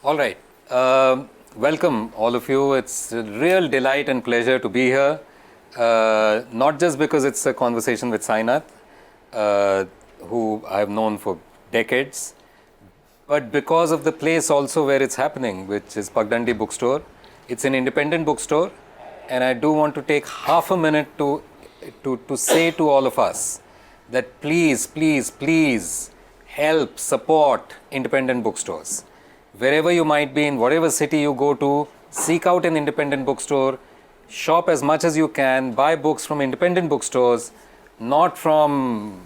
All right. Welcome, all of you. It's a real delight and pleasure to be here. Not just because it's a conversation with Sainath, who I've known for decades, but because of the place also where it's happening, which is Pagdandi Bookstore. It's an independent bookstore, and I do want to take half a minute to say to all of us that please, please, please help support independent bookstores. Wherever you might be, in whatever city you go to, seek out an independent bookstore, shop as much as you can, buy books from independent bookstores, not from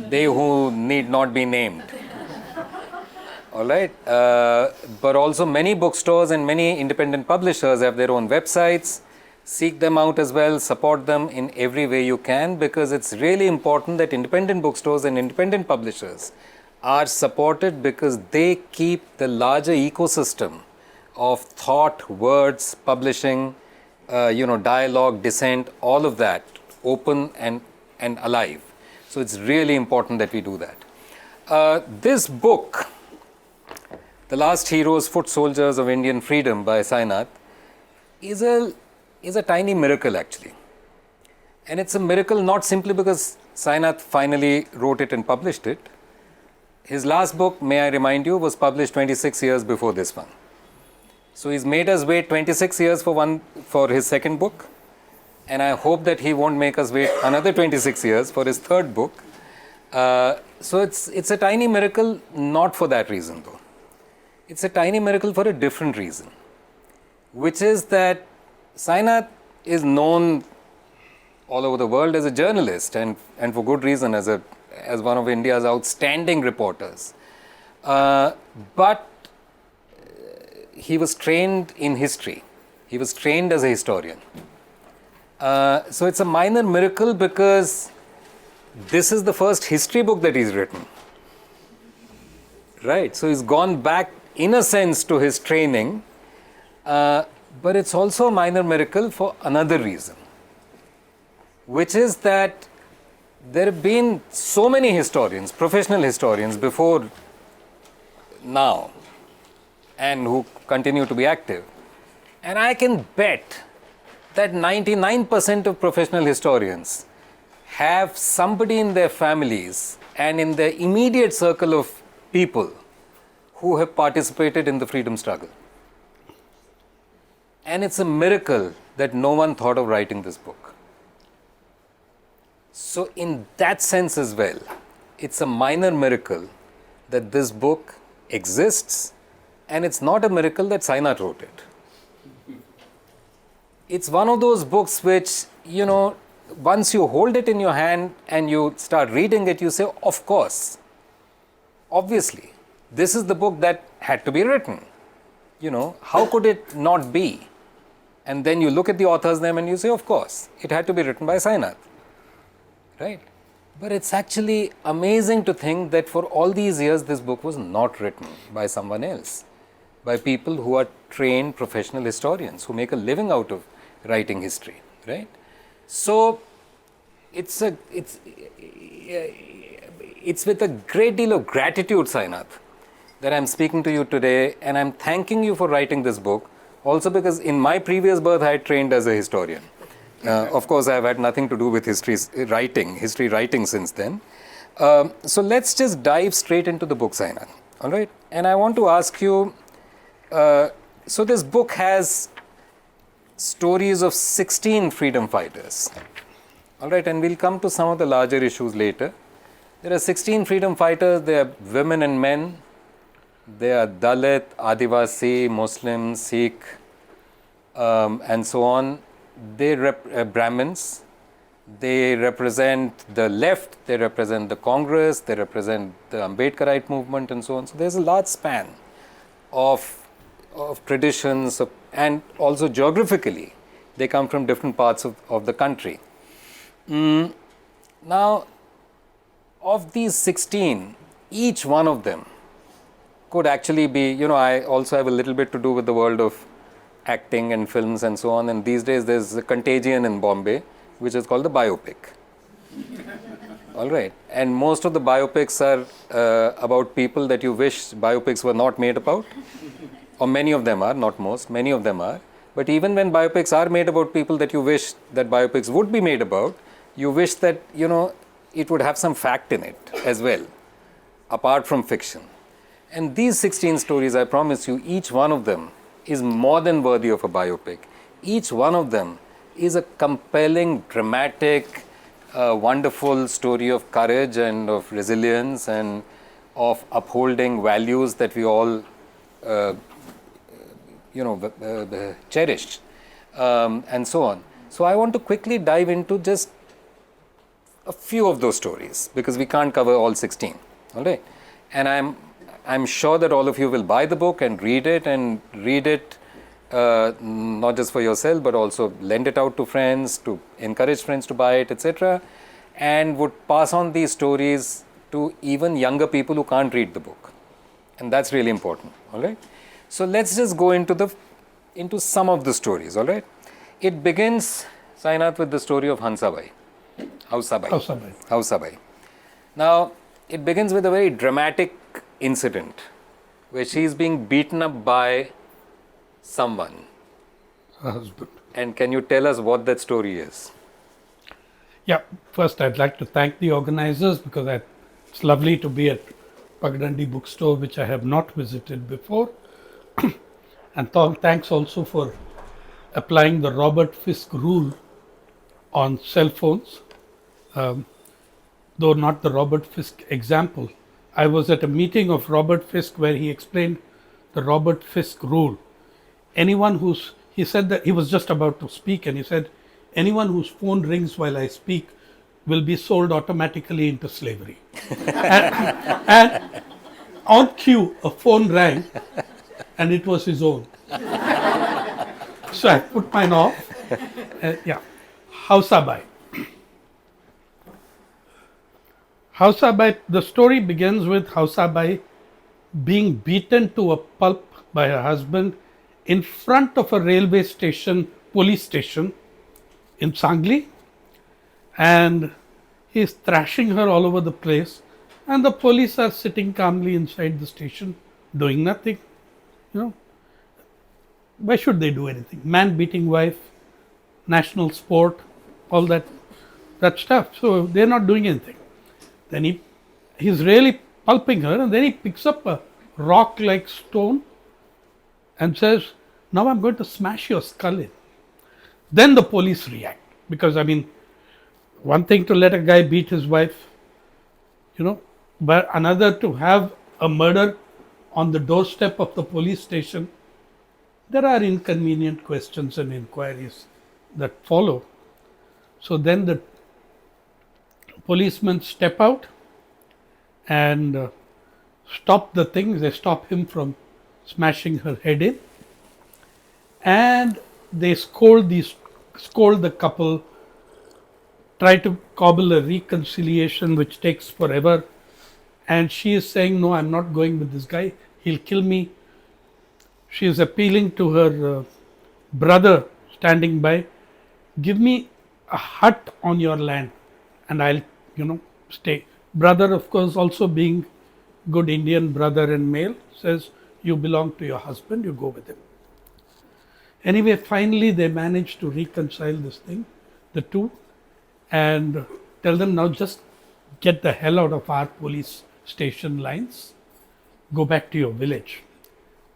they who need not be named. All right. But also many bookstores and many independent publishers have their own websites. Seek them out as well, support them in every way you can, because it's really important that independent bookstores and independent publishers are supported, because they keep the larger ecosystem of thought, words, publishing, dialogue, dissent, all of that open and alive. So it's really important that we do that. This book, The Last Heroes, Foot Soldiers of Indian Freedom by Sainath, is a tiny miracle actually. And it's a miracle not simply because Sainath finally wrote it and published it. His last book, may I remind you, was published 26 years before this one. So he's made us wait 26 years for his second book, and I hope that he won't make us wait another 26 years for his third book. So it's a tiny miracle, not for that reason though. It's a tiny miracle for a different reason, which is that Sainath is known all over the world as a journalist, and for good reason, as one of India's outstanding reporters. But he was trained in history. He was trained as a historian. So it's a minor miracle because this is the first history book that he's written. Right? So he's gone back in a sense to his training, but it's also a minor miracle for another reason, which is that there have been so many historians, professional historians before now, and who continue to be active. And I can bet that 99% of professional historians have somebody in their families and in their immediate circle of people who have participated in the freedom struggle. And it's a miracle that no one thought of writing this book. So in that sense as well, it's a minor miracle that this book exists, and it's not a miracle that Sainath wrote it. It's one of those books which, once you hold it in your hand and you start reading it, you say, of course, obviously, this is the book that had to be written. How could it not be? And then you look at the author's name and you say, of course, it had to be written by Sainath. Right? But it's actually amazing to think that for all these years, this book was not written by someone else, by people who are trained professional historians, who make a living out of writing history. Right? So it's with a great deal of gratitude, Sainath, that I'm speaking to you today, and I'm thanking you for writing this book, also because in my previous birth, I trained as a historian. Of course, I've had nothing to do with history writing since then. So let's just dive straight into the book, Sainath. All right? And I want to ask you, so this book has stories of 16 freedom fighters. All right? And we'll come to some of the larger issues later. There are 16 freedom fighters. They are women and men. They are Dalit, Adivasi, Muslim, Sikh, and so on. They Brahmins, they represent the left, they represent the Congress, they represent the Ambedkarite movement, and so on. So there's a large span of traditions, and also geographically, they come from different parts of the country. Now, of these 16, each one of them could actually be, I also have a little bit to do with the world of acting and films and so on, and these days there's a Contagion in Bombay, which is called the biopic. All right. And most of the biopics are about people that you wish biopics were not made about. Or many of them are, not most, many of them are. But even when biopics are made about people that you wish that biopics would be made about, you wish that, it would have some fact in it as well, apart from fiction. And these 16 stories, I promise you, each one of them is more than worthy of a biopic. Each one of them is a compelling, dramatic, wonderful story of courage and of resilience and of upholding values that we all, cherish, and so on. So I want to quickly dive into just a few of those stories because we can't cover all 16. All right, and I'm sure that all of you will buy the book and read it not just for yourself but also lend it out to friends, to encourage friends to buy it, etc., and would pass on these stories to even younger people who can't read the book, and that's really important. All right, so let's just go into some of the stories. All right, it begins, Sainath, with the story of Hausabai. Now, it begins with a very dramatic incident where she is being beaten up by someone. Her husband. And can you tell us what that story is? Yeah, first I'd like to thank the organizers because it's lovely to be at Pagdandi bookstore, which I have not visited before. And thanks also for applying the Robert Fisk rule on cell phones. Though not the Robert Fisk example. I was at a meeting of Robert Fisk where he explained the Robert Fisk rule. He said that he was just about to speak and he said, anyone whose phone rings while I speak will be sold automatically into slavery. and on cue, a phone rang and it was his own. So I put mine off. Hausabai. The story begins with Hausabai being beaten to a pulp by her husband in front of a railway station, police station in Sangli, and he's thrashing her all over the place, and the police are sitting calmly inside the station doing nothing. Why should they do anything? Man beating wife, national sport, all that stuff. So they're not doing anything. Then he's really pulping her, and then he picks up a rock-like stone and says, now I'm going to smash your skull in. Then the police react. Because, one thing to let a guy beat his wife, but another to have a murder on the doorstep of the police station. There are inconvenient questions and inquiries that follow. So then the policemen step out and stop the thing. They stop him from smashing her head in, and they scold the couple, try to cobble a reconciliation which takes forever, and she is saying, no, I'm not going with this guy, he'll kill me. She is appealing to her brother standing by, give me a hut on your land and I'll stay. Brother, of course, also being good Indian brother and male, says, you belong to your husband, you go with him. Anyway, finally they manage to reconcile this thing, the two, and tell them, now just get the hell out of our police station lines, go back to your village.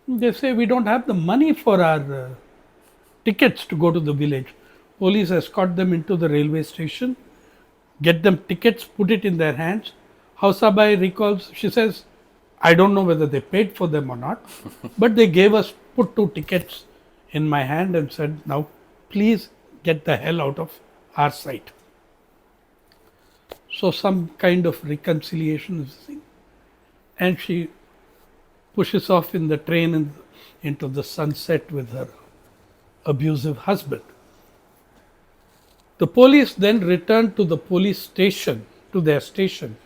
They say, we don't have the money for our tickets to go to the village. Police escort them into the railway station, get them tickets, put it in their hands. Hausabai recalls, she says, I don't know whether they paid for them or not, but they put 2 tickets in my hand and said, now please get the hell out of our sight. So some kind of reconciliation is the thing. And she pushes off in the train into the sunset with her abusive husband. The police then returned to the police station, to their station,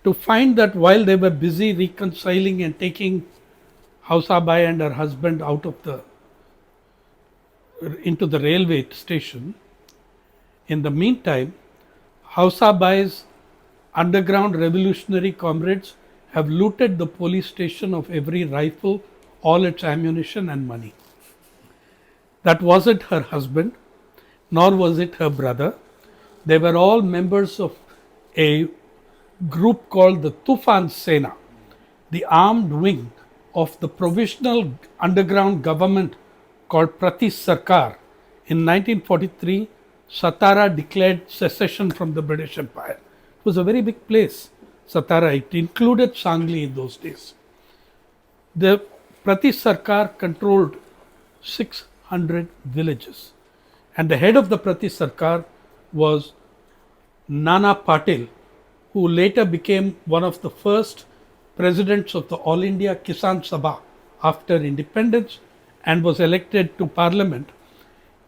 to find that while they were busy reconciling and taking Hausabai and her husband out of into the railway station, in the meantime, Hausabai's underground revolutionary comrades have looted the police station of every rifle, all its ammunition and money. That wasn't her husband, nor was it her brother. They were all members of a group called the Tufan Sena, the armed wing of the provisional underground government called Pratis Sarkar. In 1943, Satara declared secession from the British Empire. It was a very big place, Satara. It included Sangli in those days. The Pratis Sarkar controlled 600 villages. And the head of the Pratis Sarkar was Nana Patil, who later became one of the first presidents of the All India Kisan Sabha after independence and was elected to parliament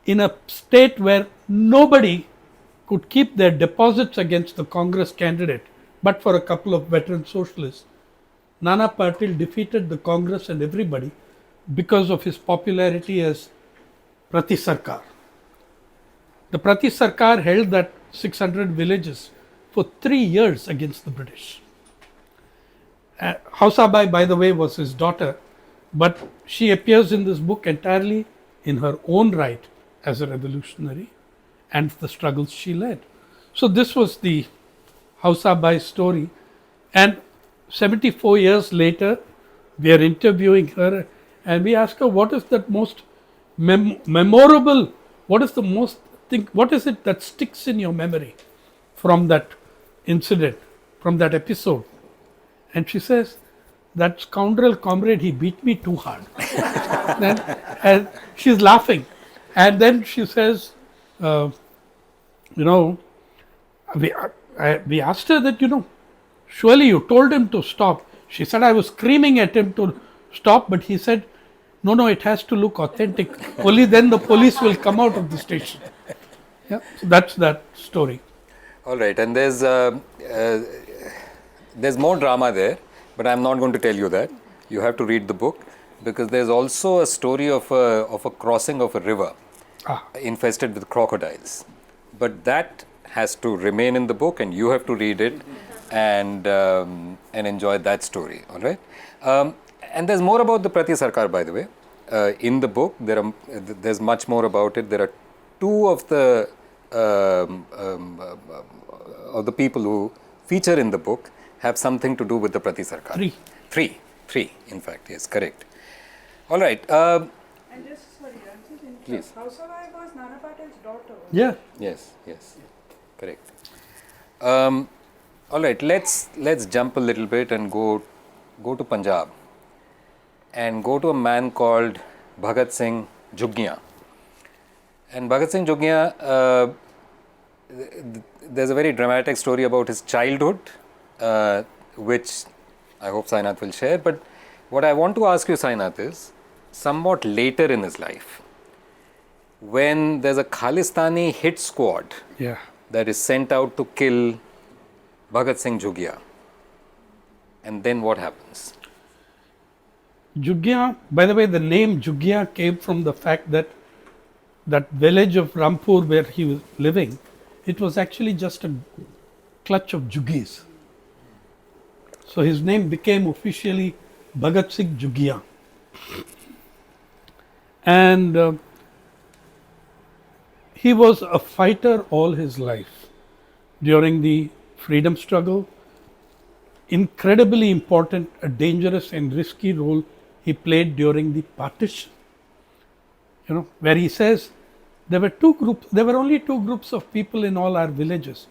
in a state where nobody could keep their deposits against the Congress candidate, but for a couple of veteran socialists. Nana Patil defeated the Congress and everybody because of his popularity as Pratis Sarkar. The Pratis Sarkar held that 600 villages for 3 years against the British. Hausabai, by the way, was his daughter, but she appears in this book entirely in her own right as a revolutionary and the struggles she led. So this was the Hausabai story, and 74 years later, we are interviewing her and we ask her, what is that most memorable, what is the most what is it that sticks in your memory from that incident, from that episode? And she says, that scoundrel comrade, he beat me too hard. and she's laughing. And then she says, we asked her that, surely you told him to stop. She said, I was screaming at him to stop, but he said, no, it has to look authentic. Only then the police will come out of the station. Yeah, so that's that story. All right, and there's more drama there, but I'm not going to tell you that. You have to read the book, because there's also a story of a crossing of a river infested with crocodiles. But that has to remain in the book, and you have to read it and enjoy that story. All right, and there's more about the Pratis Sarkar, by the way. In the book, there's much more about it. There are two of the people who feature in the book have something to do with the Pratis Sarkar. Three, in fact, yes, correct. All right. And just, sorry, please. Hausabai was Nana Patil's daughter. Yeah. Yes, correct. All right, let's jump a little bit and go to Punjab and go to a man called Bhagat Singh Juggiya. And Bhagat Singh Juggiya, there's a very dramatic story about his childhood, which I hope Sainath will share. But what I want to ask you, Sainath, is somewhat later in his life, when there's a Khalistani hit squad that is sent out to kill Bhagat Singh Juggiya, and then what happens? Juggiya, by the way, the name Juggiya came from the fact that village of Rampur where he was living, it was actually just a clutch of Juggis. So his name became officially Bhagat Singh Juggiya. And he was a fighter all his life. During the freedom struggle, incredibly important, a dangerous and risky role he played during the partition. Where he says there were only two groups of people in all our villages.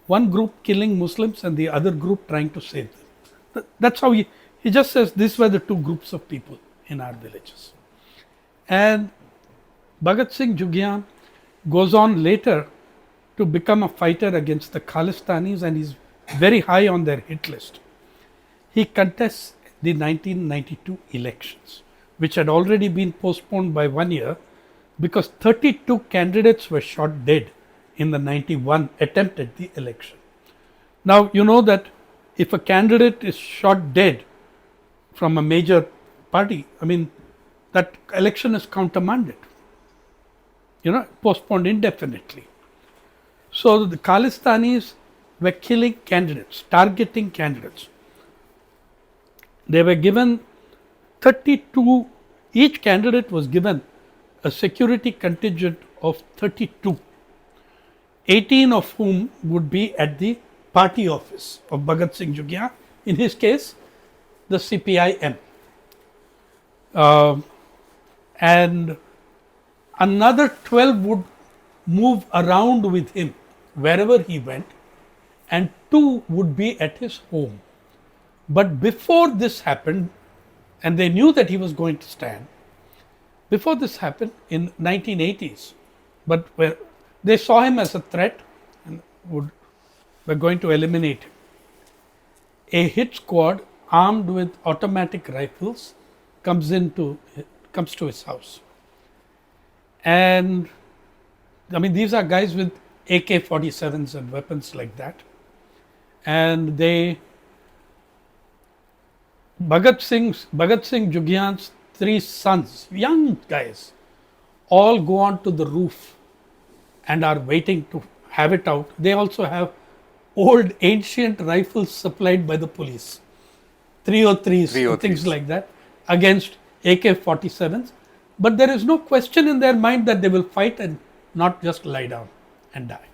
One group killing Muslims and the other group trying to save them. That's how he just says these were the two groups of people in our villages. And Bhagat Singh Juggiya goes on later to become a fighter against the Khalistanis, and he's very high on their hit list. He contests the 1992 elections, which had already been postponed by 1 year because 32 candidates were shot dead in the 91 attempt at the election. Now, you know that if a candidate is shot dead from a major party, that election is countermanded, postponed indefinitely. So the Khalistanis were killing candidates, targeting candidates. They were given 32, each candidate was given a security contingent of 32, 18 of whom would be at the party office of Bhagat Singh Jugia, in his case, the CPIM. And another 12 would move around with him wherever he went, and 2 would be at his home. But before this happened, and they knew that he was going to stand, before this happened in 1980s, but where they saw him as a threat and were going to eliminate him. A hit squad armed with automatic rifles comes to his house. And I mean, these are guys with AK-47s and weapons like that. And Bhagat Singh Jugian's 3 sons, young guys, all go on to the roof and are waiting to have it out. They also have old ancient rifles supplied by the police, 303s, things like that, against AK-47s. But there is no question in their mind that they will fight and not just lie down and die.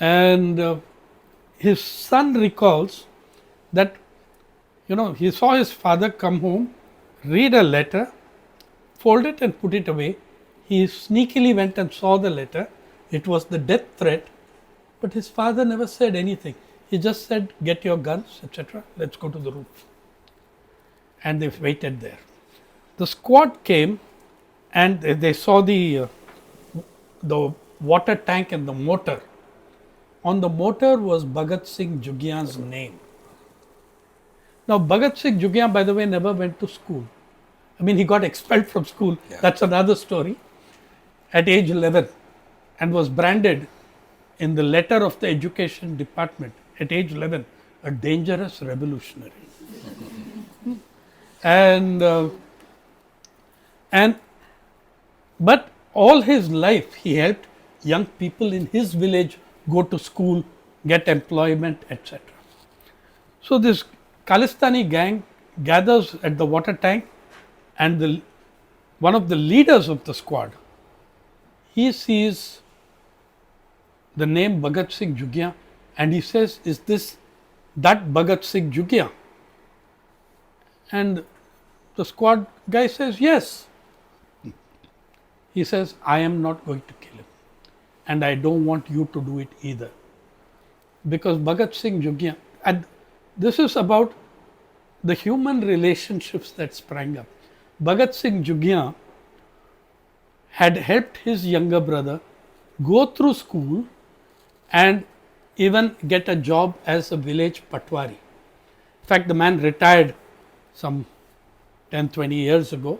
And his son recalls that, he saw his father come home, read a letter, fold it and put it away. He sneakily went and saw the letter. It was the death threat, but his father never said anything. He just said, get your guns, etc. Let's go to the roof. And they waited there. The squad came and they saw the water tank and the motor. On the motor was Bhagat Singh Jugian's name. Now, Bhagat Singh Jugia, by the way, never went to school. I mean, he got expelled from school. Yeah. That's another story. At age 11, and was branded in the letter of the education department at age 11, a dangerous revolutionary. But all his life he helped young people in his village go to school, get employment, etc. So this Khalistani gang gathers at the water tank, and one of the leaders of the squad, he sees the name Bhagat Singh Jugia and he says, is this that Bhagat Singh Jugia? And the squad guy says, yes. He says, I am not going to kill him and I don't want you to do it either. Because Bhagat Singh Jugia, and this is about the human relationships that sprang up. Bhagat Singh Jugia had helped his younger brother go through school and even get a job as a village patwari. In fact, the man retired some 10-20 years ago.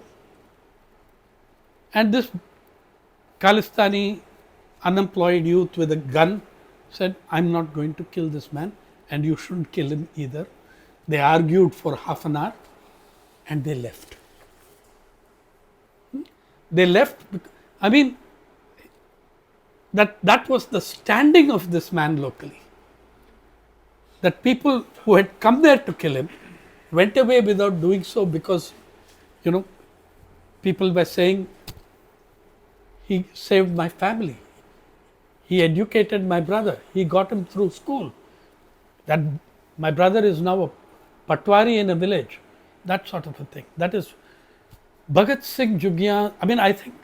And this Khalistani unemployed youth with a gun said, I'm not going to kill this man and you shouldn't kill him either. They argued for half an hour and they left. They left, I mean, that was the standing of this man locally. That people who had come there to kill him went away without doing so because, people were saying, he saved my family. He educated my brother. He got him through school. That my brother is now a patwari in a village. That sort of a thing. That is Bhagat Singh Jugia. I mean, I think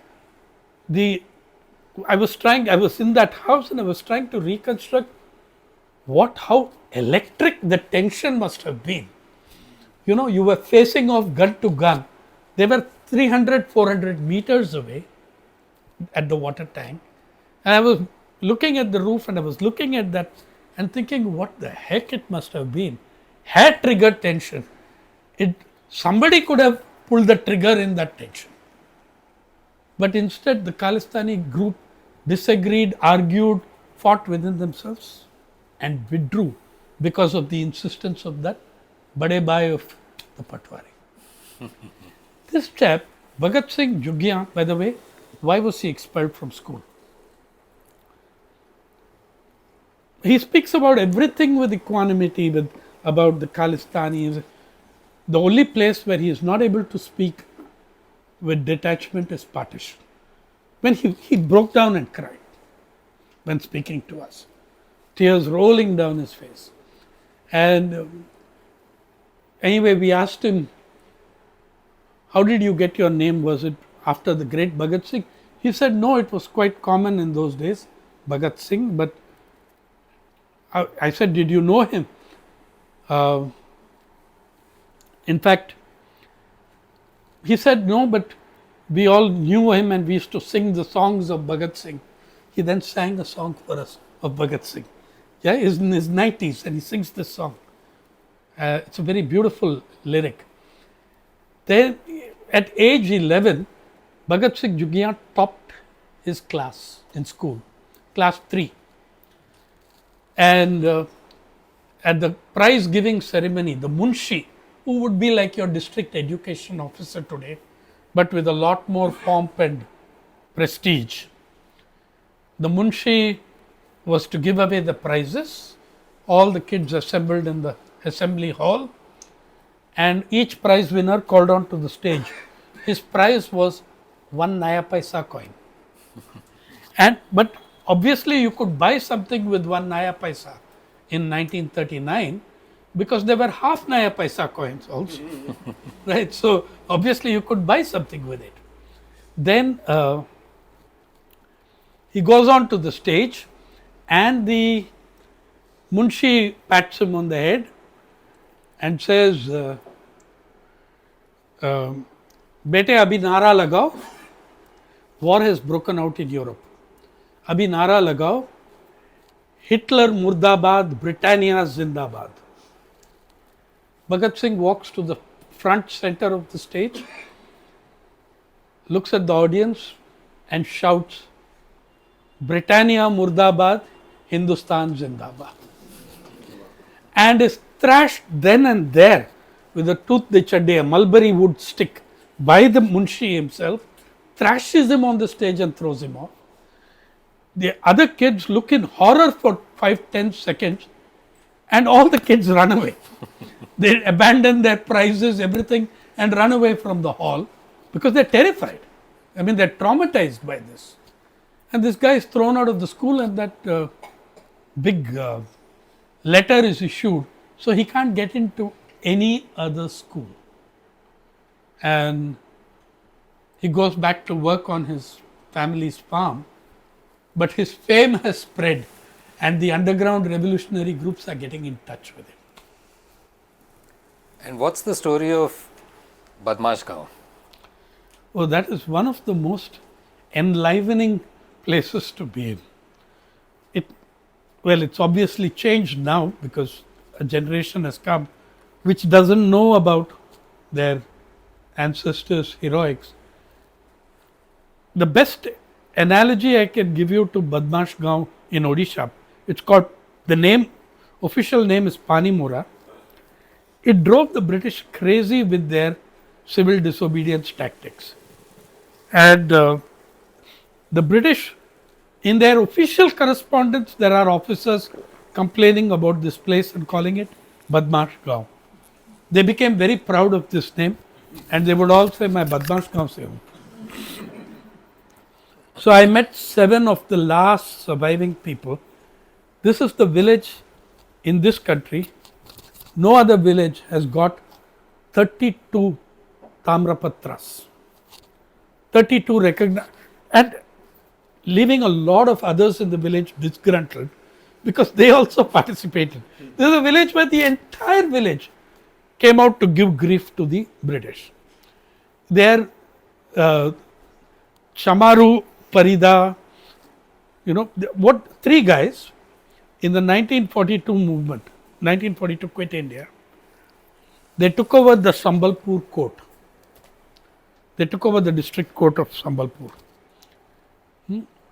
I was in that house and I was trying to reconstruct how electric the tension must have been. You were facing off gun to gun. They were 300, 400 meters away at the water tank. And I was looking at the roof and I was looking at that and thinking, what the heck it must have been. Had triggered tension. Somebody could have pulled the trigger in that tension. But instead, the Khalistani group disagreed, argued, fought within themselves and withdrew because of the insistence of that Bade Bhai of the Patwari. This chap, Bhagat Singh Jugia, by the way, why was he expelled from school? he speaks about everything with equanimity, with about the Khalistanis. The only place where he is not able to speak with detachment is partition. When he broke down and cried when speaking to us, tears rolling down his face. And anyway, we asked him, how did you get your name? Was it after the great Bhagat Singh? He said, no, it was quite common in those days, Bhagat Singh. But I said, did you know him? In fact, he said, no, but we all knew him and we used to sing the songs of Bhagat Singh. He then sang a song for us of Bhagat Singh. Yeah, he's in his 90s and he sings this song. It's a very beautiful lyric. Then at age 11, Bhagat Singh Jugia topped his class in school, class 3. And at the prize giving ceremony, the Munshi, who would be like your district education officer today, but with a lot more pomp and prestige, the Munshi was to give away the prizes. All the kids assembled in the assembly hall, and each prize winner called on to the stage. His prize was 1 Naya Paisa coin. But obviously you could buy something with 1 Naya Paisa in 1939, because there were half Naya Paisa coins also. Right? So obviously you could buy something with it. Then he goes on to the stage and the Munshi pats him on the head and says, Bete abhi nara lagao, war has broken out in Europe. Abhi nara lagao, Hitler murdabad, Britannia zindabad. Bhagat Singh walks to the front center of the stage, looks at the audience and shouts, Britannia murdabad, Hindustan zindabad. And is thrashed then and there with a tooth de chadde, a mulberry wood stick, by the Munshi himself, thrashes him on the stage and throws him off. The other kids look in horror for 5-10 seconds and all the kids run away. They abandon their prizes, everything, and run away from the hall because they're terrified. I mean, they're traumatized by this. And this guy is thrown out of the school and that big letter is issued, so he can't get into any other school. And he goes back to work on his family's farm, but his fame has spread and the underground revolutionary groups are getting in touch with him. And what's the story of Badmash Gaon? Oh, that is one of the most enlivening places to be in. It's obviously changed now because a generation has come which doesn't know about their ancestors' heroics. The best analogy I can give you to Badmash Gaon in Odisha, it's called, official name is Panimura. It drove the British crazy with their civil disobedience tactics. And the British, in their official correspondence, there are officers complaining about this place and calling it Badmash Gaon. They became very proud of this name and they would all say, "My Badmash Gaon se hu." So I met 7 of the last surviving people. This is the village in this country. No other village has got 32 Tamrapatras. 32 recognized, and leaving a lot of others in the village disgruntled because they also participated. This is a village where the entire village came out to give grief to the British. Their Chamaru, Parida, what 3 guys in the 1942 movement, 1942 quit India, they took over the Sambalpur court. They took over the district court of Sambalpur.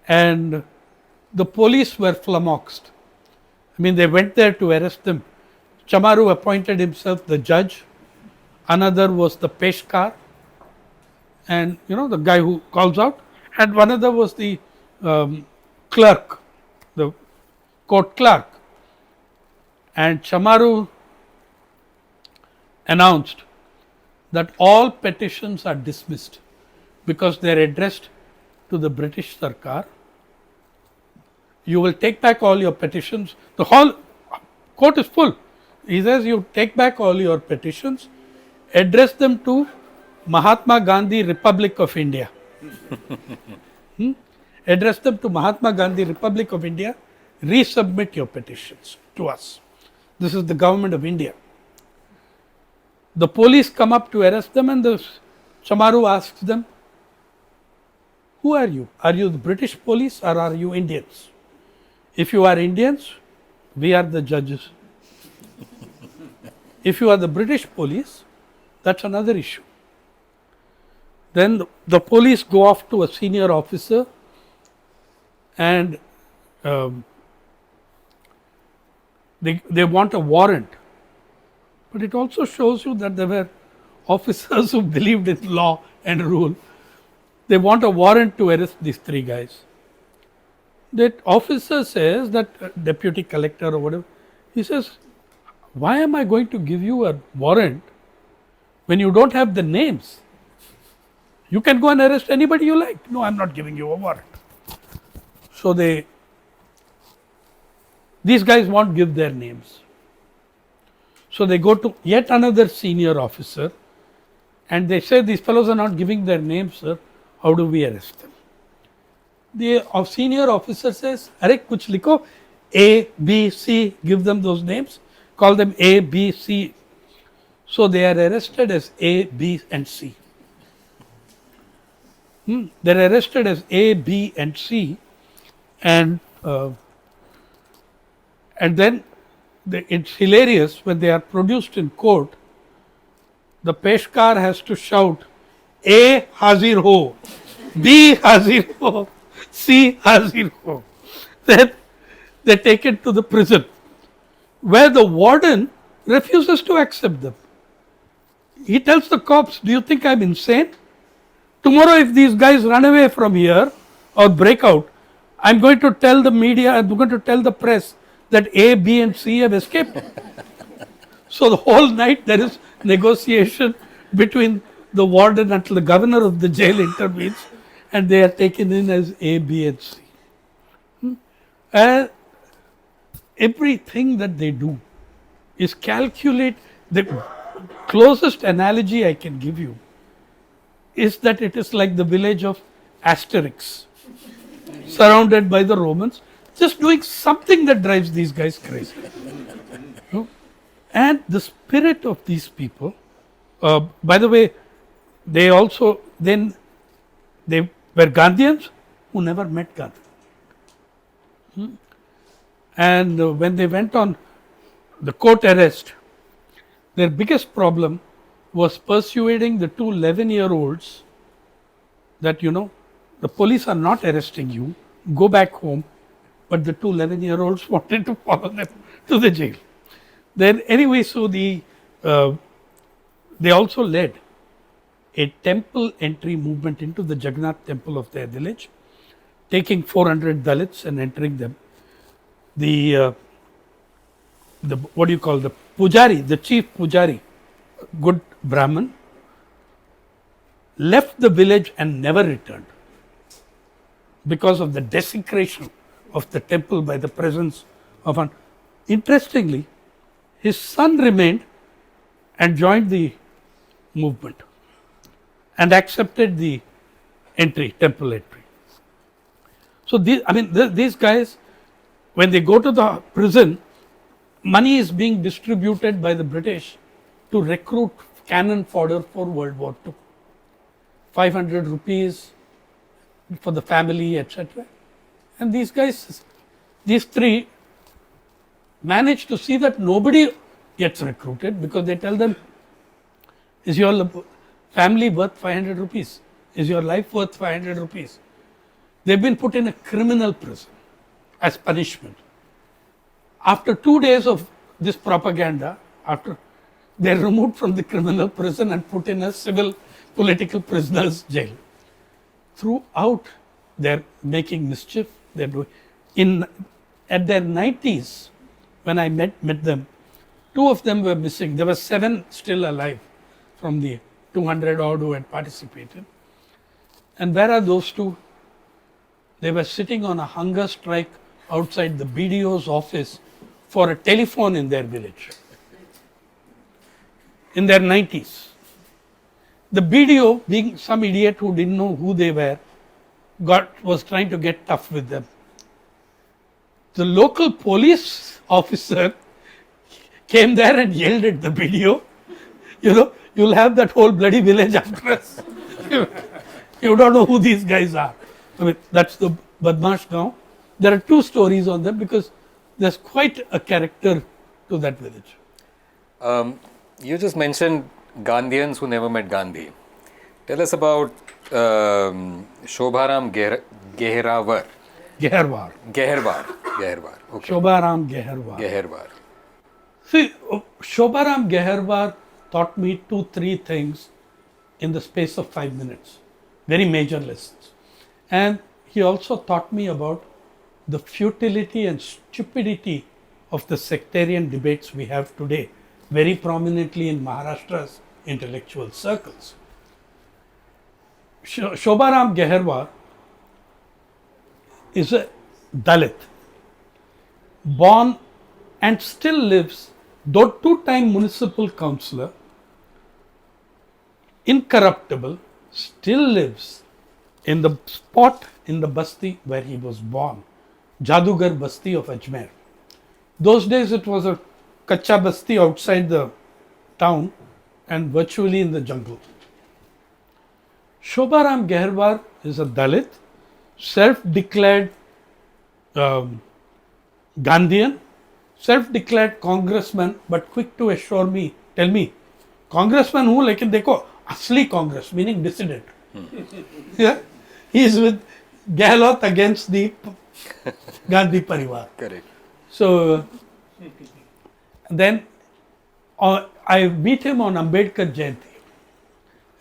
And the police were flummoxed. I mean, they went there to arrest them. Chamaru appointed himself the judge. Another was the peshkar, and the guy who calls out. And one other was the clerk, the court clerk. and Chamaru announced that all petitions are dismissed because they are addressed to the British Sarkar. You will take back all your petitions. The whole court is full. He says you take back all your petitions, address them to Mahatma Gandhi Republic of India. Address them to Mahatma Gandhi Republic of India, resubmit your petitions to us. This is the government of India. The police come up to arrest them, and the Chamaru asks them, who are you? Are you the British police or are you Indians? If you are Indians, we are the judges. If you are the British police, that's another issue. Then the police go off to a senior officer and they want a warrant. But it also shows you that there were officers who believed in law and rule. They want a warrant to arrest these three guys. That officer says, that deputy collector or whatever, he says, why am I going to give you a warrant when you don't have the names? You can go and arrest anybody you like. No, I am not giving you a warrant. So these guys won't give their names. So they go to yet another senior officer and they say, these fellows are not giving their names, sir. How do we arrest them? The senior officer says, Arey kuch likho, A, B, C, give them those names, call them A, B, C. So they are arrested as A, B and C. They are arrested as A, B and C, and then it's hilarious when they are produced in court. The Peshkar has to shout, A Hazir ho, B Hazir ho, C Hazir ho. Then they take it to the prison, where the warden refuses to accept them. He tells the cops, do you think I'm insane? Tomorrow if these guys run away from here or break out, I'm going to tell the media, I'm going to tell the press that A, B and C have escaped. So the whole night there is negotiation between the warden until the governor of the jail intervenes and they are taken in as A, B and C. And everything that they do is calculate. The closest analogy I can give you is that it is like the village of Asterix, surrounded by the Romans, just doing something that drives these guys crazy. And the spirit of these people, by the way, they also then they were Gandhians who never met Gandhi. And when they went on the court arrest, their biggest problem was persuading the two 11-year-olds that, the police are not arresting you, go back home. But the two 11-year-olds wanted to follow them to the jail. Then anyway, so they also led a temple entry movement into the Jagannath temple of their village, taking 400 Dalits and entering them. The what do you call, the Pujari, the chief Pujari, good Brahmin, left the village and never returned because of the desecration of the temple by the presence of an. Interestingly, his son remained and joined the movement and accepted the entry, temple entry. So these guys, when they go to the prison, money is being distributed by the British to recruit cannon fodder for World War II. 500 rupees for the family, etc. And these guys, these three, manage to see that nobody gets recruited because they tell them, is your family worth 500 rupees? Is your life worth 500 rupees? They've been put in a criminal prison as punishment. After 2 days of this propaganda, they're removed from the criminal prison and put in a civil political prisoners jail. Throughout, they're making mischief. They're doing at their 90s, when I met them, 2 of them were missing. There were 7 still alive from the 200 odd who had participated. And where are those 2? They were sitting on a hunger strike outside the BDO's office for a telephone in their village. In their 90s. The BDO, being some idiot who didn't know who they were, was trying to get tough with them. The local police officer came there and yelled at the BDO, you'll have that whole bloody village after us. You don't know who these guys are. I mean, that's the Badmash Gaon. There are 2 stories on them because there's quite a character to that village. You just mentioned Gandhians who never met Gandhi. Tell us about Shobharam Geherwar. Geherwar. Okay. Shobharam Geherwar. See, Shobharam Geherwar taught me 2-3 things in the space of 5 minutes. Very major lessons. And he also taught me about the futility and stupidity of the sectarian debates we have today, very prominently in Maharashtra's intellectual circles. Shobharam Geherwar is a Dalit, born and still lives, though 2-time municipal councillor, incorruptible, still lives in the spot in the Basti where he was born, Jadugar Basti of Ajmer. Those days it was a Kacha Basti outside the town and virtually in the jungle. Shobharam Geherwar is a Dalit, self-declared Gandhian, self-declared congressman, but quick to tell me, congressman who, lekin dekho, asli Congress, meaning dissident. Yeah, he is with Gehlot against the Gandhi Parivar. Correct. So then I meet him on Ambedkar Jayanti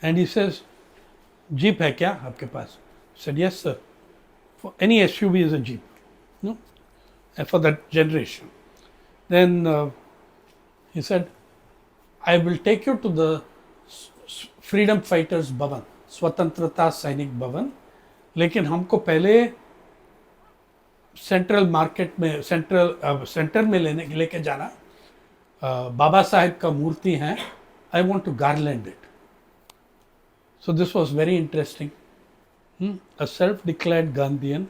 and he says, Jeep hai kya aapke paas? I said, yes sir. For any SUV is a Jeep, no? And for that generation. Then he said, I will take you to the Freedom Fighters Bhavan, Swatantrata Sainik Bhavan, लेकिन हमको पहले central market में centre में लेके जाना, बाबा साहेब का मूर्ति है, I want to garland it. So this was very interesting. A self-declared Gandhian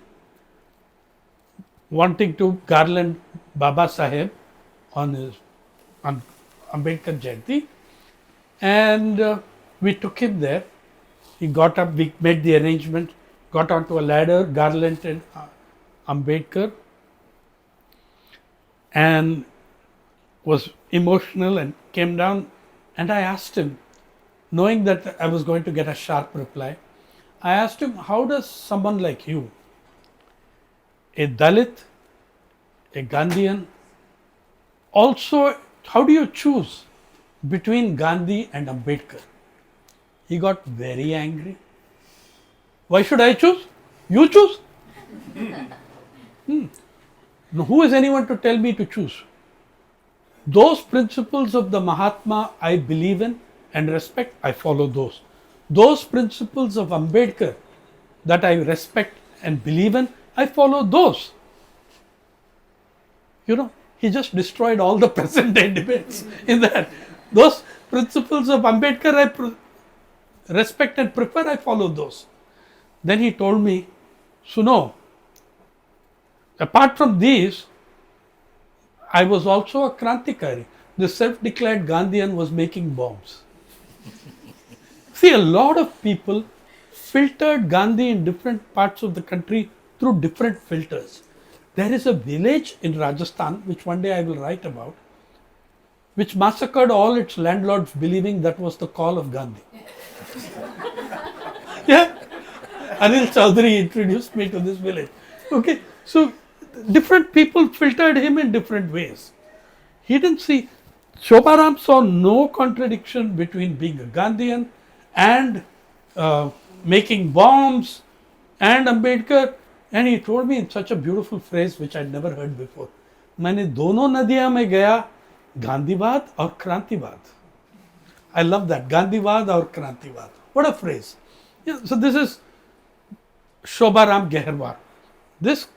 wanting to garland Baba Saheb on Ambedkar Jayanti, and we took him there. He got up, we made the arrangement, got onto a ladder, garlanded Ambedkar, and was emotional and came down, and I asked him, knowing that I was going to get a sharp reply, I asked him, how does someone like you, a Dalit, a Gandhian, also, how do you choose between Gandhi and Ambedkar? He got very angry. Why should I choose? You choose. No, who is anyone to tell me to choose? Those principles of the Mahatma I believe in and respect, I follow those. Those principles of Ambedkar that I respect and believe in, I follow those. He just destroyed all the present day debates in that. Those principles of Ambedkar I respect and prefer, I follow those. Then he told me, Suno, apart from these, I was also a Krantikari. The self-declared Gandhian was making bombs. See, a lot of people filtered Gandhi in different parts of the country through different filters. There is a village in Rajasthan, which one day I will write about, which massacred all its landlords believing that was the call of Gandhi. Yeah, Anil Chaudhary introduced me to this village. Okay, so different people filtered him in different ways. He didn't see, Shobharam saw no contradiction between being a Gandhian and making bombs and Ambedkar. And he told me in such a beautiful phrase which I'd never heard before. मैंने दोनों नदियां में गया, गांधीवाद और क्रांतिवाद. I love that, गांधीवाद और क्रांतिवाद. What a phrase. Yeah, so this is Shobha Ram Geharwar. This,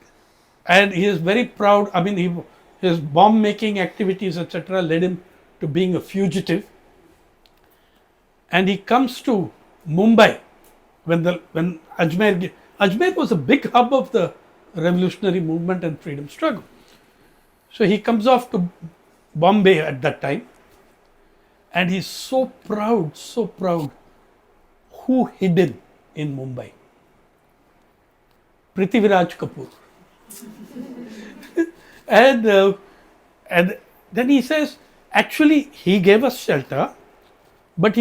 and he is very proud. I mean, his bomb making activities, etc., led him to being a fugitive. And he comes to Mumbai when Ajmer was a big hub of the revolutionary movement and freedom struggle. So he comes off to Bombay at that time, and he's so proud. Who hid him in Mumbai? Prithviraj Kapoor. and then he says, actually, he gave us shelter, but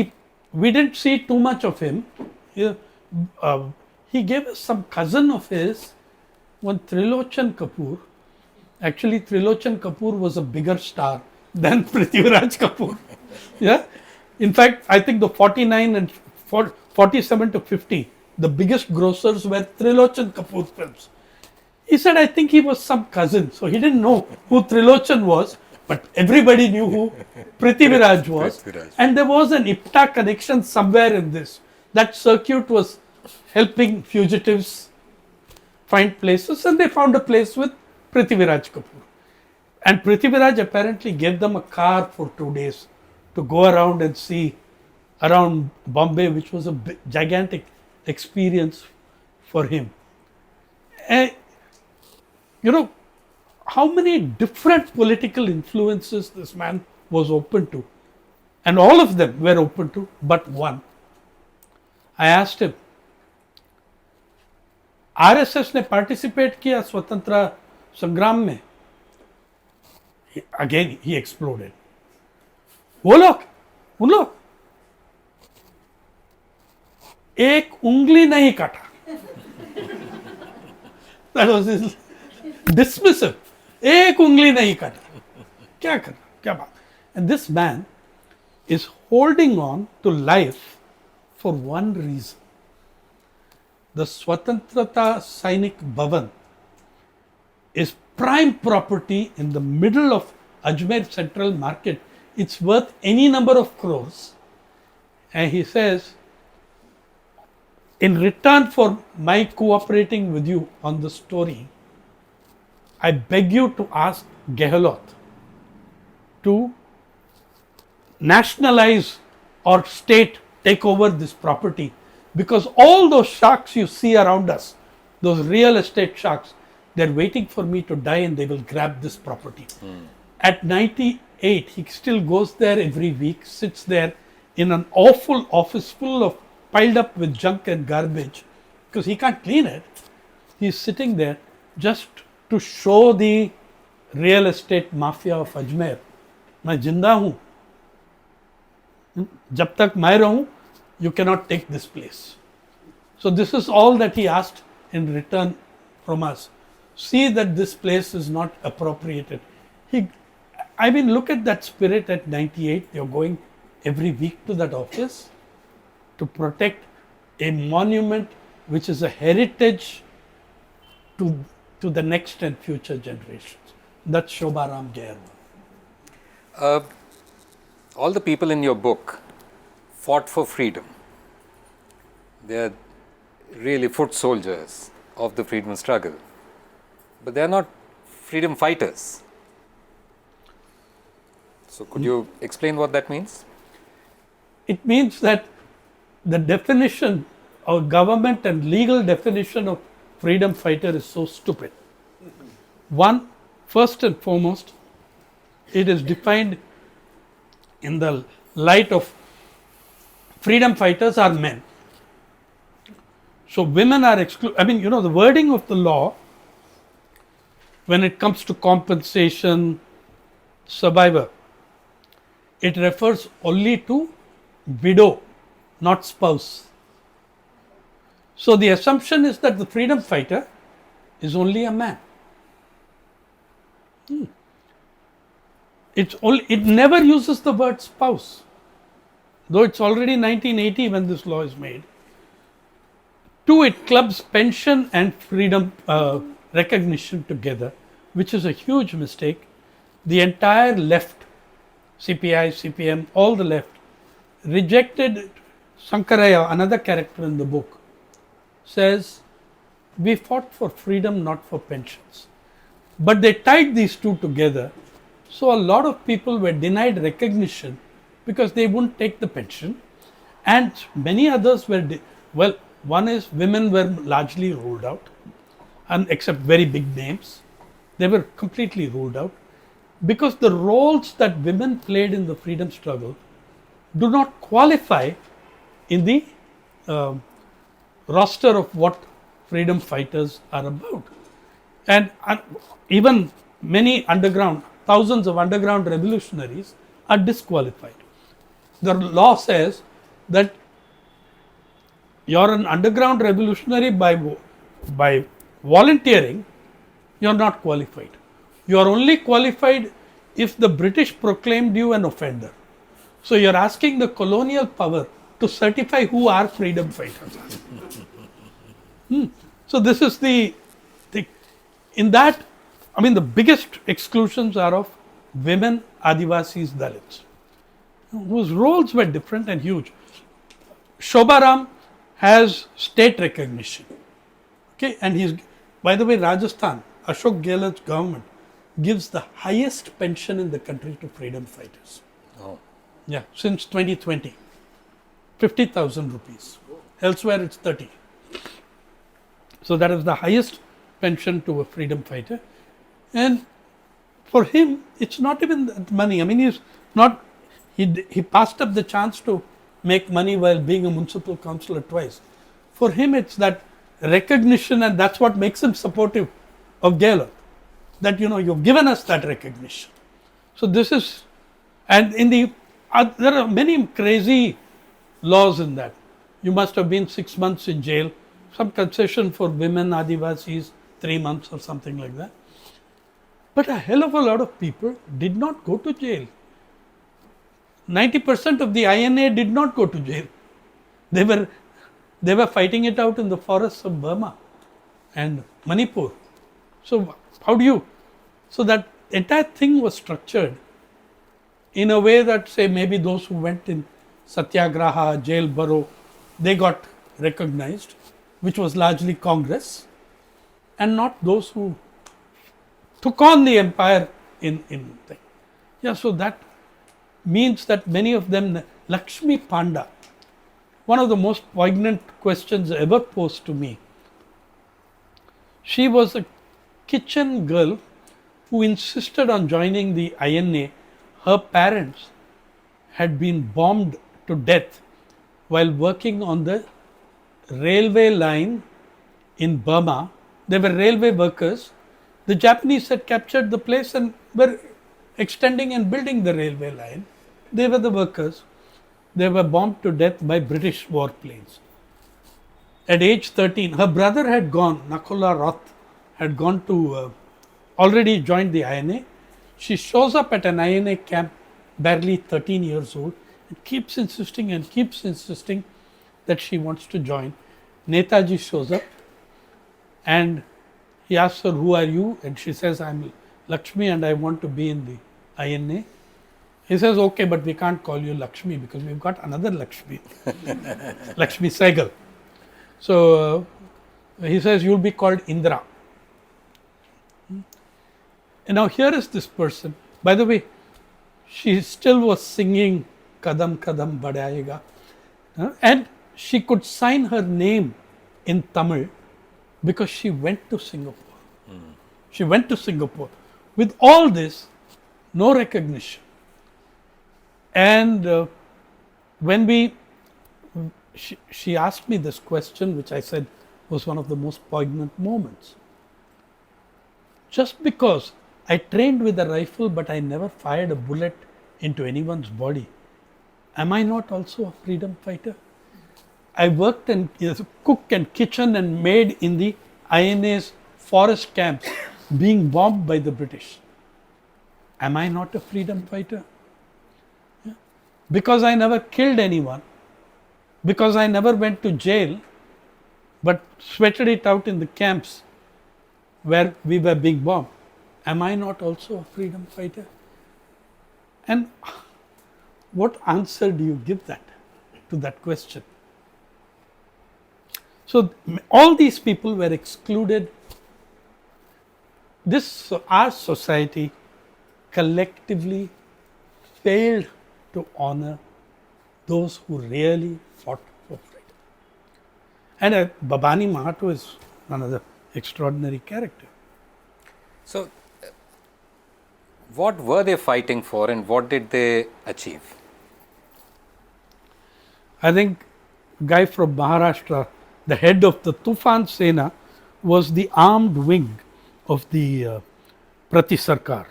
we didn't see too much of him. He gave us some cousin of his, one Trilochan Kapoor. Actually, Trilochan Kapoor was a bigger star than Prithviraj Kapoor. Yeah. In fact, I think the 49 and 47 to 50, the biggest grossers were Trilochan Kapoor films. He said, I think he was some cousin. So he didn't know who Trilochan was, but everybody knew who Prithviraj was. And there was an IPTA connection somewhere in this. That circuit was helping fugitives find places, and they found a place with Prithviraj Kapoor. And Prithviraj apparently gave them a car for 2 days to go around and see around Bombay, which was a gigantic experience for him. And, how many different political influences this man was open to. And all of them were open to, but one. I asked him, RSS ने participate किया स्वतंत्र संग्राम में? Again, he exploded. वो लोग, उन लोग एक उंगली नहीं काटा. That was his dismissive. एक उंगली नहीं काटा. क्या करना? क्या बात? And this man is holding on to life for one reason. The Swatantrata Sainik Bhavan is prime property in the middle of Ajmer Central Market. It's worth any number of crores. And he says, in return for my cooperating with you on the story, I beg you to ask Gehlot to nationalize or state take over this property, because all those sharks you see around us, those real estate sharks, they're waiting for me to die and they will grab this property. At 98, he still goes there every week, sits there in an awful office full of piled up with junk and garbage, because he can't clean it. He's sitting there just to show the real estate mafia of Ajmer, मैं जिंदा हूँ, जब तक मैं रहूँ, you cannot take this place. So this is all that he asked in return from us. See that this place is not appropriated. Look at that spirit at 98. You're going every week to that office to protect a monument which is a heritage to the next and future generations. That's Shobha Ram Geharwar. All the people in your book fought for freedom. They are really foot soldiers of the freedom struggle. But they are not freedom fighters. So could you explain what that means? It means that the definition of government and legal definition of freedom fighter is so stupid. One, first and foremost, it is defined in the light of freedom fighters are men. So women are excluded. The wording of the law, when it comes to compensation, survivor, it refers only to widow, not spouse. So the assumption is that the freedom fighter is only a man. It never uses the word spouse, though it's already 1980 when this law is made. Two, it clubs pension and freedom recognition together. which is a huge mistake. The entire left, CPI, CPM, all the left, rejected Sankaraya, another character in the book, says, we fought for freedom, not for pensions. But they tied these two together. So a lot of people were denied recognition because they wouldn't take the pension. And many others were, well, one is women were largely ruled out, and except very big names. They were completely ruled out because the roles that women played in the freedom struggle do not qualify in the roster of what freedom fighters are about. And even many underground, thousands of underground revolutionaries are disqualified. The law says that you're an underground revolutionary by volunteering, you're not qualified. You are only qualified if the British proclaimed you an offender. So you're asking the colonial power to certify who are freedom fighters. So this is the thing. In that, I mean, the biggest exclusions are of women, Adivasis, Dalits, whose roles were different and huge. Shobharam has state recognition. Okay, and he's, by the way, Rajasthan, Ashok Gehlot's government gives the highest pension in the country to freedom fighters. Oh. Yeah, since 2020, 50,000 rupees. Elsewhere it's 30. So that is the highest pension to a freedom fighter. And for him, it's not even that money. I mean, he's not, he passed up the chance to make money while being a municipal councillor twice. For him, it's that recognition, and that's what makes him supportive of Gehlot. That, you know, you've given us that recognition. So this is, and in the, there are many crazy laws in that. You must have been 6 months in jail, some concession for women, Adivasis, 3 months or something like that. But a hell of a lot of people did not go to jail. 90% of the INA did not go to jail. They were fighting it out in the forests of Burma and Manipur. So how do you, so that entire thing was structured in a way that, say, maybe those who went in Satyagraha, jail burrow, they got recognized, which was largely Congress, and not those who took on the empire in thing. Yeah, so that means that many of them, Lakshmi Panda, one of the most poignant questions ever posed to me. She was a kitchen girl who insisted on joining the INA. Her parents had been bombed to death while working on the railway line in Burma. They were railway workers. The Japanese had captured the place and were extending and building the railway line. They were the workers. They were bombed to death by British warplanes. At age 13, her brother had gone, Nakula Roth, had gone to, already joined the INA. She shows up at an INA camp, barely 13 years old, and keeps insisting that she wants to join. Netaji shows up and he asks her, who are you? And she says, I'm Lakshmi and I want to be in the INA. He says, okay, but we can't call you Lakshmi because we've got another Lakshmi, Lakshmi Saigal. So he says, you'll be called Indra. And now here is this person. By the way, she still was singing Kadam Kadam Badayega. And she could sign her name in Tamil because she went to Singapore. She went to Singapore. With all this, no recognition. And when she asked me this question, which I said was one of the most poignant moments. Just because I trained with a rifle, but I never fired a bullet into anyone's body, am I not also a freedom fighter? I worked in cook and kitchen and maid in the INA's forest camps being bombed by the British. Am I not a freedom fighter? Yeah. Because I never killed anyone, because I never went to jail, but sweated it out in the camps where we were being bombed. am I not also a freedom fighter? And what answer do you give to that question? So all these people were excluded. Our society collectively failed to honor those who really fought for freedom. And Babani Mahato is another extraordinary character. So, what were they fighting for and what did they achieve? I think guy from Maharashtra, the head of the Tufan Sena, was the armed wing of the Prati Sarkar.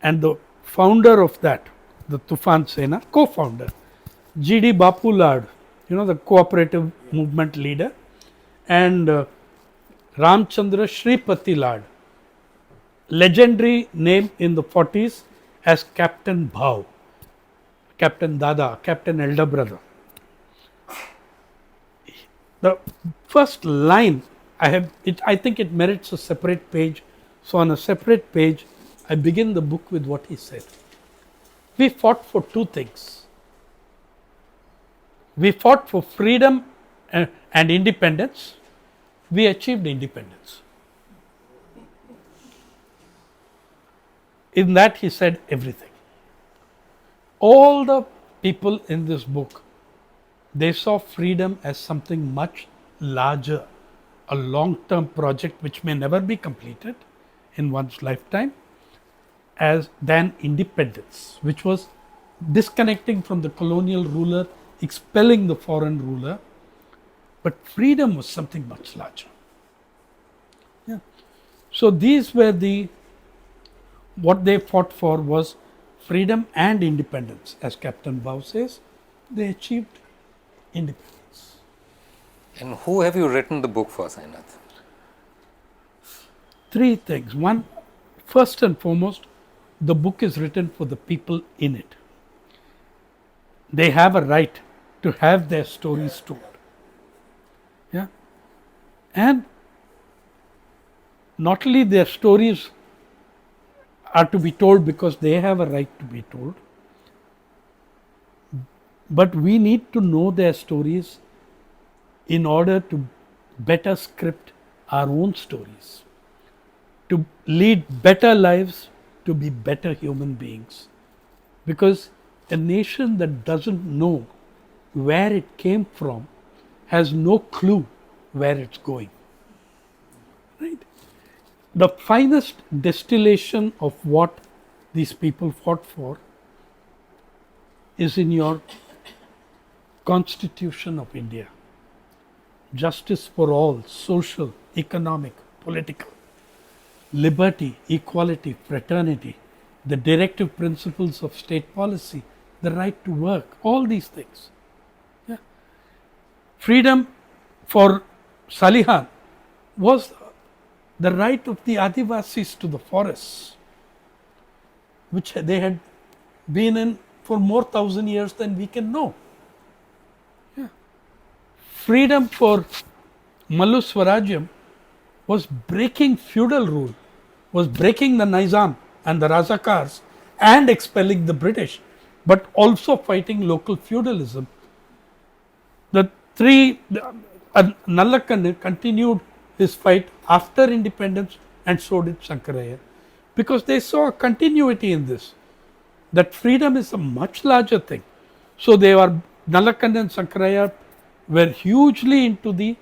And the founder of that, the Tufan Sena, co-founder, G.D. Bapu Lad, the cooperative movement leader, and Ramchandra Shripati Lad, legendary name in the 40s as Captain Bhav, Captain Dada, Captain Elder Brother. The first line I think it merits a separate page. So on a separate page, I begin the book with what he said. We fought for two things. We fought for freedom and independence. We achieved independence. In that he said everything. All the people in this book, they saw freedom as something much larger, a long-term project which may never be completed in one's lifetime, than independence, which was disconnecting from the colonial ruler, expelling the foreign ruler. But freedom was something much larger. Yeah. So these were what they fought for was freedom and independence. As Captain Bhav says, they achieved independence. And who have you written the book for, Sainath? Three things. One, first and foremost, the book is written for the people in it. They have a right to have their stories told. Yeah. And not only their stories are to be told because they have a right to be told, but we need to know their stories in order to better script our own stories, to lead better lives, to be better human beings. Because a nation that doesn't know where it came from has no clue where it's going. Right? The finest distillation of what these people fought for is in your Constitution of India. Justice for all, social, economic, political, liberty, equality, fraternity, the directive principles of state policy, the right to work, all these things. Yeah. Freedom for Salihan was the right of the Adivasis to the forests, which they had been in for more 1,000 years than we can know. Yeah. Freedom for Mallu Swarajyam was breaking feudal rule, was breaking the Nizam and the Razakars and expelling the British, but also fighting local feudalism. Nallakand continued his fight after independence, and so did Shankaraya, because they saw a continuity in this, that freedom is a much larger thing. So Nallakand and Shankaraya were hugely into the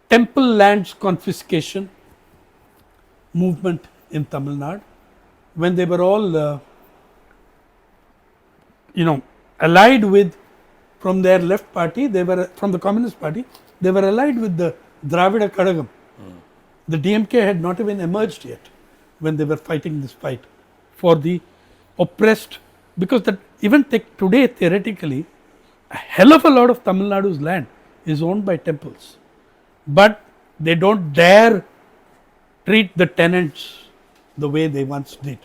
temple lands confiscation movement in Tamil Nadu, when they were all allied with, from their left party, they were from the Communist Party, they were allied with the Dravida Kadagam. The DMK had not even emerged yet when they were fighting this fight for the oppressed, because that even today theoretically a hell of a lot of Tamil Nadu's land is owned by temples, but they don't dare treat the tenants the way they once did.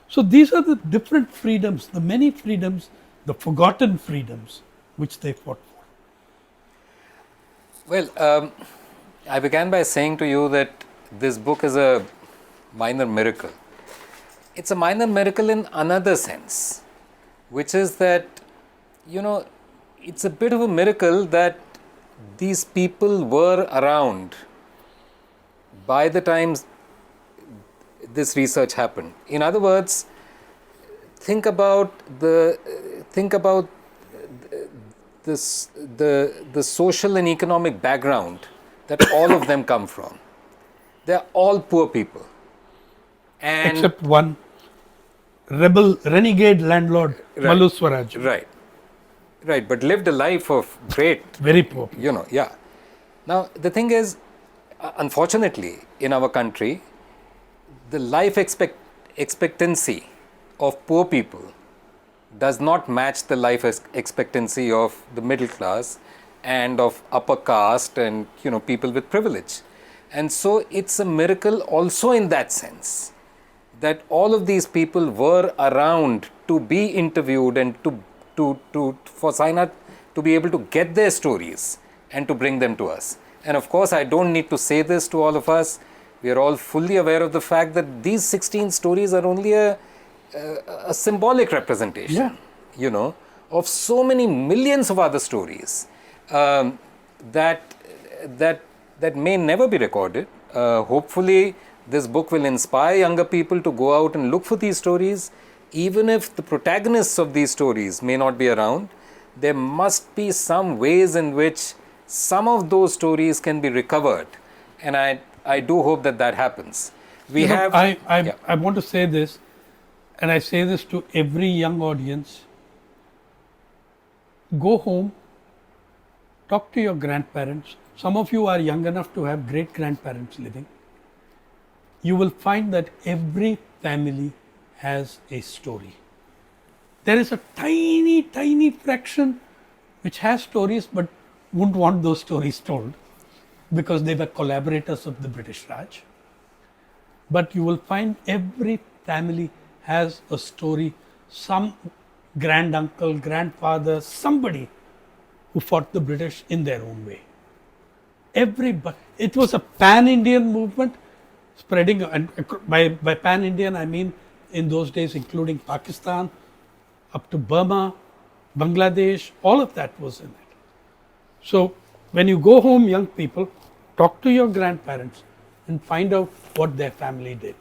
So these are the different freedoms, the many freedoms, the forgotten freedoms which they fought for. Well, I began by saying to you that this book is a minor miracle. It's a minor miracle in another sense, which is that, it's a bit of a miracle that these people were around by the time this research happened. In other words, think about the social and economic background that all of them come from. They're all poor people. And Except one renegade landlord, Right. Malu Swaraj. Right, but lived a life of great, Very poor. yeah. Now, the thing is, unfortunately, in our country, the life expectancy of poor people does not match the life expectancy of the middle class and of upper caste and, people with privilege. And so it's a miracle also in that sense, that all of these people were around to be interviewed and for Sainath to be able to get their stories and to bring them to us. And of course, I don't need to say this to all of us. We are all fully aware of the fact that these 16 stories are only a symbolic representation, of so many millions of other stories that may never be recorded. Hopefully, this book will inspire younger people to go out and look for these stories. Even if the protagonists of these stories may not be around, there must be some ways in which some of those stories can be recovered. And I do hope that happens. I want to say this, and I say this to every young audience. Go home, talk to your grandparents. Some of you are young enough to have great grandparents living. You will find that every family has a story. There is a tiny, tiny fraction which has stories but wouldn't want those stories told because they were collaborators of the British Raj. But you will find every family has a story, some granduncle, grandfather, somebody who fought the British in their own way. Everybody. It was a pan-Indian movement spreading, and by pan-Indian I mean in those days including Pakistan, up to Burma, Bangladesh, all of that was in it. So when you go home, young people, talk to your grandparents and find out what their family did.